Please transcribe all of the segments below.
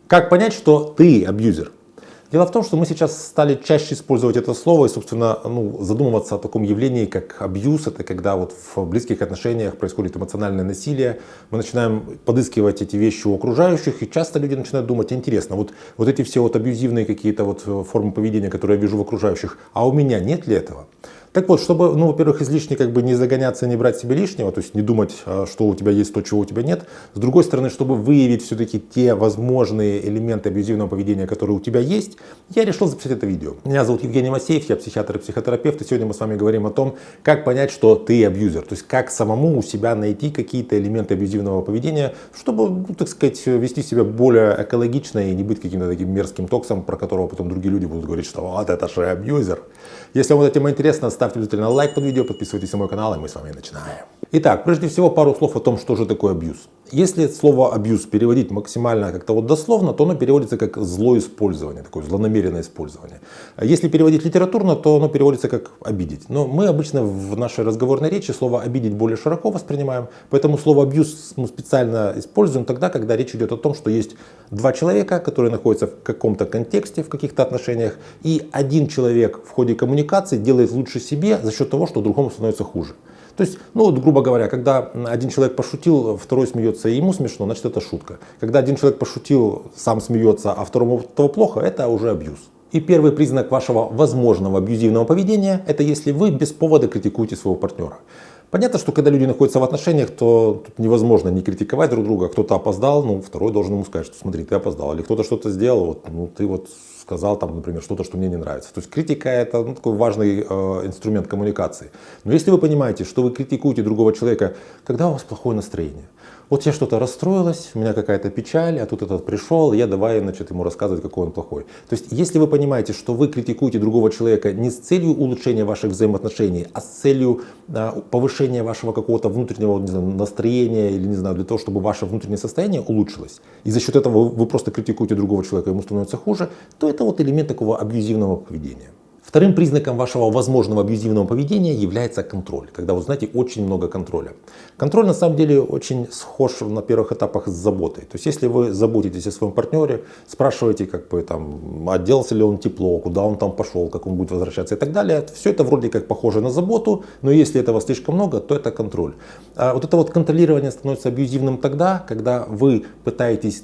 Как понять, что ты абьюзер? Дело в том, что мы сейчас стали чаще использовать это слово и, собственно, задумываться о таком явлении, как абьюз. Это когда вот в близких отношениях происходит эмоциональное насилие. Мы начинаем подыскивать эти вещи у окружающих, и часто люди начинают думать: интересно, вот эти все вот абьюзивные какие-то вот формы поведения, которые я вижу в окружающих, а у меня нет ли этого? Так вот, чтобы, во-первых, излишне не загоняться, не брать себе лишнего, то есть не думать, что у тебя есть то, чего у тебя нет. С другой стороны, чтобы выявить все-таки те возможные элементы абьюзивного поведения, которые у тебя есть, я решил записать это видео. Меня зовут Евгений Масеев, я психиатр и психотерапевт, и сегодня мы с вами говорим о том, как понять, что ты абьюзер. То есть как самому у себя найти какие-то элементы абьюзивного поведения, чтобы, вести себя более экологично и не быть каким-то таким мерзким токсом, про которого потом другие люди будут говорить, что вот это же абьюзер. Если вам эта тема интересна, ставьте обязательно лайк под видео, подписывайтесь на мой канал, и мы с вами начинаем. Итак, прежде всего пару слов о том, что же такое абьюз. Если слово абьюз переводить максимально как-то дословно, то оно переводится как злое использование, такое злонамеренное использование. А если переводить литературно, то оно переводится как обидеть. Но мы обычно в нашей разговорной речи слово обидеть более широко воспринимаем, поэтому слово абьюз мы специально используем тогда, когда речь идет о том, что есть два человека, которые находятся в каком-то контексте, в каких-то отношениях, и один человек в ходе коммуникации делает лучше себе за счет того, что другому становится хуже. То есть, грубо говоря, когда один человек пошутил, второй смеется, и ему смешно, значит это шутка. Когда один человек пошутил, сам смеется, а второму того плохо, это уже абьюз. И первый признак вашего возможного абьюзивного поведения – это если вы без повода критикуете своего партнера. Понятно, что когда люди находятся в отношениях, то тут невозможно не критиковать друг друга. Кто-то опоздал, второй должен ему сказать, что смотри, ты опоздал. Или кто-то что-то сделал, ты сказал, например, что-то, что мне не нравится. То есть критика – это такой важный инструмент коммуникации. Но если вы понимаете, что вы критикуете другого человека, когда у вас плохое настроение, вот я что-то расстроилась, у меня какая-то печаль, а тут этот пришел, и я давай, ему рассказывать, какой он плохой. То есть, если вы понимаете, что вы критикуете другого человека не с целью улучшения ваших взаимоотношений, а с целью повышения вашего какого-то внутреннего настроения или, для того, чтобы ваше внутреннее состояние улучшилось, и за счет этого вы просто критикуете другого человека, ему становится хуже, то это элемент такого абьюзивного поведения. Вторым признаком вашего возможного абьюзивного поведения является контроль. Когда очень много контроля. Контроль на самом деле очень схож на первых этапах с заботой. То есть если вы заботитесь о своем партнере, спрашиваете, отделался ли он тепло, куда он пошел, как он будет возвращаться и так далее. Все это вроде как похоже на заботу, но если этого слишком много, то это контроль. А это контролирование становится абьюзивным тогда, когда вы пытаетесь,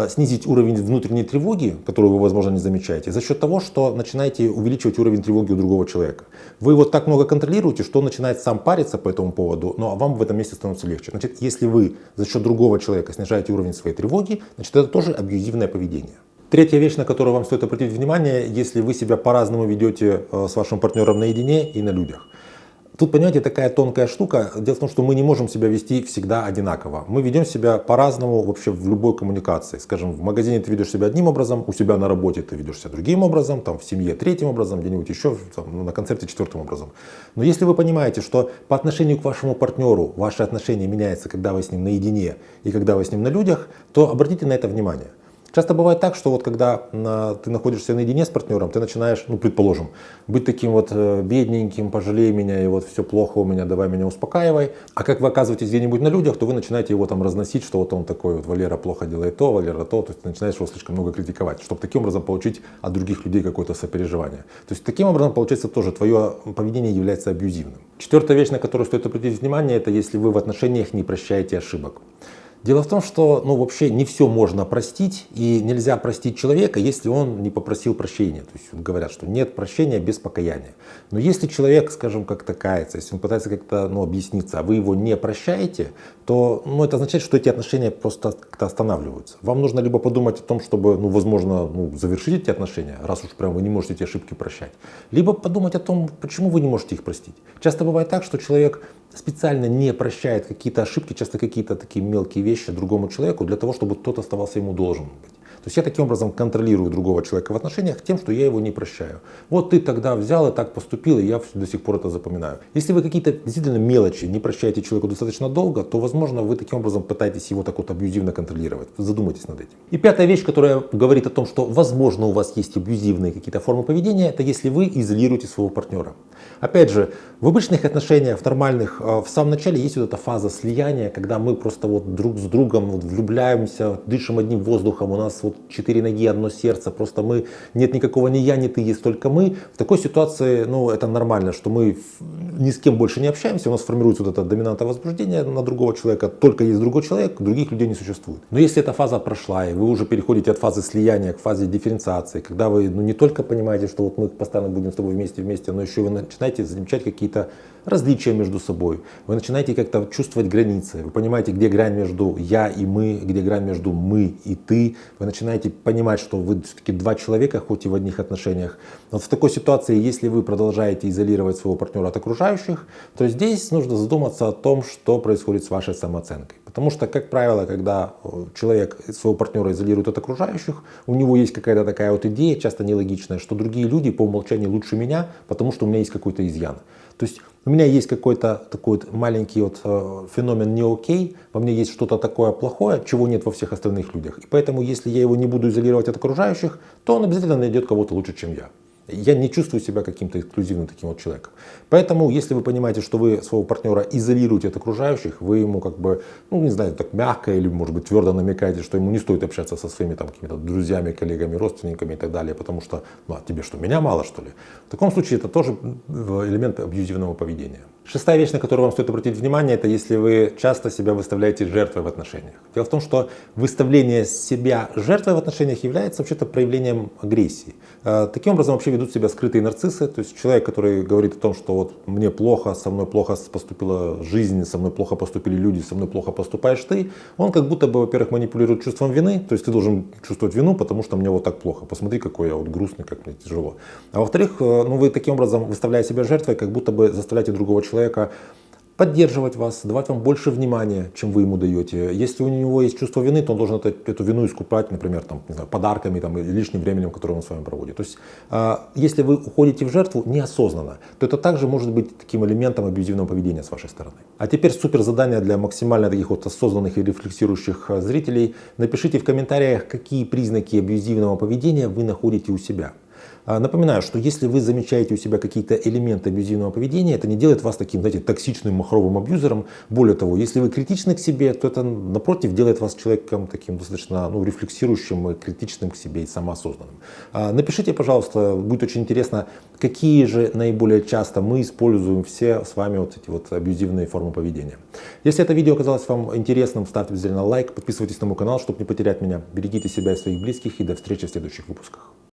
снизить уровень внутренней тревоги, которую вы, возможно, не замечаете, за счет того, что начинаете увеличивать уровень тревоги у другого человека. Вы так много контролируете, что он начинает сам париться по этому поводу, а вам в этом месте становится легче. Значит, если вы за счет другого человека снижаете уровень своей тревоги, значит, это тоже абьюзивное поведение. Третья вещь, на которую вам стоит обратить внимание, если вы себя по-разному ведете с вашим партнером наедине и на людях. Тут, понимаете, такая тонкая штука. Дело в том, что мы не можем себя вести всегда одинаково. Мы ведем себя по-разному вообще в любой коммуникации. Скажем, в магазине ты ведешь себя одним образом, у себя на работе ты ведешь себя другим образом, в семье третьим образом, где-нибудь еще, на концерте четвертым образом. Но если вы понимаете, что по отношению к вашему партнеру ваши отношения меняются, когда вы с ним наедине и когда вы с ним на людях, то обратите на это внимание. Часто бывает так, что когда ты находишься наедине с партнером, ты начинаешь, предположим, быть таким бедненьким, пожалей меня, и все плохо у меня, давай меня успокаивай. А как вы оказываетесь где-нибудь на людях, то вы начинаете его разносить, что он такой, Валера плохо делает то, Валера то, есть ты начинаешь его слишком много критиковать, чтобы таким образом получить от других людей какое-то сопереживание. То есть таким образом, получается, тоже твое поведение является абьюзивным. Четвертая вещь, на которую стоит обратить внимание, это если вы в отношениях не прощаете ошибок. Дело в том, что вообще не все можно простить, и нельзя простить человека, если он не попросил прощения. То есть говорят, что нет прощения без покаяния. Но если человек, скажем, как-то кается, если он пытается как-то объясниться, а вы его не прощаете, то это означает, что эти отношения просто как-то останавливаются. Вам нужно либо подумать о том, чтобы, возможно, завершить эти отношения, раз уж прям вы не можете эти ошибки прощать, либо подумать о том, почему вы не можете их простить. Часто бывает так, что человек специально не прощает какие-то ошибки, часто какие-то такие мелкие вещи другому человеку для того, чтобы тот оставался ему должен быть. То есть я таким образом контролирую другого человека в отношениях тем, что я его не прощаю. Вот ты тогда взял и так поступил, и я до сих пор это запоминаю. Если вы какие-то действительно мелочи не прощаете человеку достаточно долго, то, возможно, вы таким образом пытаетесь его так вот абьюзивно контролировать. Задумайтесь над этим. И пятая вещь, которая говорит о том, что, возможно, у вас есть абьюзивные какие-то формы поведения, это если вы изолируете своего партнера. Опять же, в обычных отношениях, в нормальных, в самом начале есть вот эта фаза слияния, когда мы просто вот друг с другом вот влюбляемся, дышим одним воздухом, у нас вот 4 ноги, одно сердце, просто мы, нет никакого ни я, ни ты, есть только мы. В такой ситуации, ну, это нормально, что мы ни с кем больше не общаемся, у нас формируется вот это доминантное возбуждение на другого человека, только есть другой человек, других людей не существует. Но если эта фаза прошла, и вы уже переходите от фазы слияния к фазе дифференциации, когда вы не только понимаете, что вот мы постоянно будем с тобой вместе, но еще вы начинаете замечать какие-то различия между собой, вы начинаете как-то чувствовать границы, вы понимаете, где грань между я и мы, где грань между мы и ты, вы начинаете понимать, что вы все-таки два человека, хоть и в одних отношениях. Вот в такой ситуации, если вы продолжаете изолировать своего партнера от окружающих, то здесь нужно задуматься о том, что происходит с вашей самооценкой. Потому что, как правило, когда человек своего партнера изолирует от окружающих, у него есть какая-то такая вот идея, часто нелогичная, что другие люди по умолчанию лучше меня, потому что у меня есть какой-то изъян. То есть у меня есть какой-то такой вот маленький вот феномен не окей, во мне есть что-то такое плохое, чего нет во всех остальных людях. И поэтому, если я его не буду изолировать от окружающих, то он обязательно найдет кого-то лучше, чем я. Я не чувствую себя каким-то эксклюзивным таким вот человеком. Поэтому, если вы понимаете, что вы своего партнера изолируете от окружающих, вы ему как бы, ну не знаю, так мягко или может быть твердо намекаете, что ему не стоит общаться со своими там какими-то друзьями, коллегами, родственниками и так далее, потому что, ну а тебе что, меня мало что ли? В таком случае это тоже элемент абьюзивного поведения. Шестая вещь, на которую вам стоит обратить внимание, это если вы часто себя выставляете жертвой в отношениях. Дело в том, что выставление себя жертвой в отношениях является вообще-то проявлением агрессии. Таким образом вообще ведут себя скрытые нарциссы, то есть человек, который говорит о том, что вот мне плохо, со мной плохо поступила жизнь, со мной плохо поступили люди, со мной плохо поступаешь ты, он как будто бы, во-первых, манипулирует чувством вины, то есть ты должен чувствовать вину, потому что мне вот так плохо, посмотри, какой я вот грустный, как мне тяжело. А во-вторых, ну вы таким образом, выставляя себя жертвой, как будто бы заставляете другого человека поддерживать вас, давать вам больше внимания, чем вы ему даете. Если у него есть чувство вины, то он должен эту вину искупать, например, там, не знаю, подарками там, или лишним временем, которое он с вами проводит. То есть, если вы уходите в жертву неосознанно, то это также может быть таким элементом абьюзивного поведения с вашей стороны. А теперь супер задание для максимально таких вот осознанных и рефлексирующих зрителей. Напишите в комментариях, какие признаки абьюзивного поведения вы находите у себя. Напоминаю, что если вы замечаете у себя какие-то элементы абьюзивного поведения, это не делает вас таким, знаете, токсичным махровым абьюзером. Более того, если вы критичны к себе, то это, напротив, делает вас человеком таким достаточно рефлексирующим, критичным к себе и самоосознанным. Напишите, пожалуйста, будет очень интересно, какие же наиболее часто мы используем все с вами вот эти вот абьюзивные формы поведения. Если это видео оказалось вам интересным, ставьте обязательно лайк, подписывайтесь на мой канал, чтобы не потерять меня. Берегите себя и своих близких, и до встречи в следующих выпусках.